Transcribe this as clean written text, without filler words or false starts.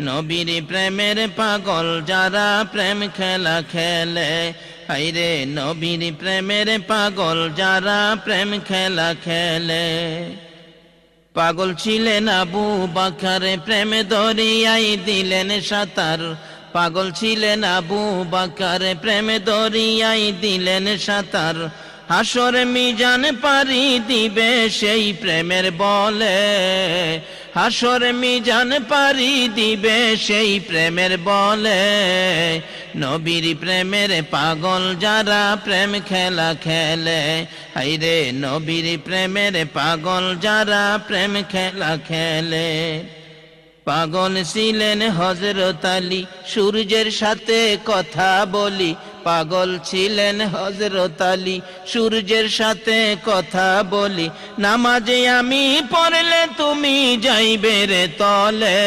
নবীর প্রেমের পাগল যারা প্রেম খেলা খেলে, হায়রে নবীর প্রেমের পাগল যারা প্রেম খেলা খেলে। পাগল ছিলেন আবু বকর, প্রেমে দরিয়ায় দিলেন সাঁতার। পাগল ছিলেন আবু বকর, প্রেমে দরিয়ায় দিলেন সাঁতার। হাসর মিজান পারি দিবে সেই প্রেমের বলে, হাসর মিজান পারি দিবে সেই প্রেমের বলে। নবীর প্রেমের পাগল যারা প্রেম খেলা খেলে, হায়রে নবীর প্রেমের পাগল যারা প্রেম খেলা খেলে। পাগল ছিলেন হযরত আলী, সূর্যের সাথে কথা বলি। পাগল ছিলেন হযরত আলী, সূর্যের সাথে কথা বলি। নামাজে আমি পড়লে তুমি যাইবে রে তলে।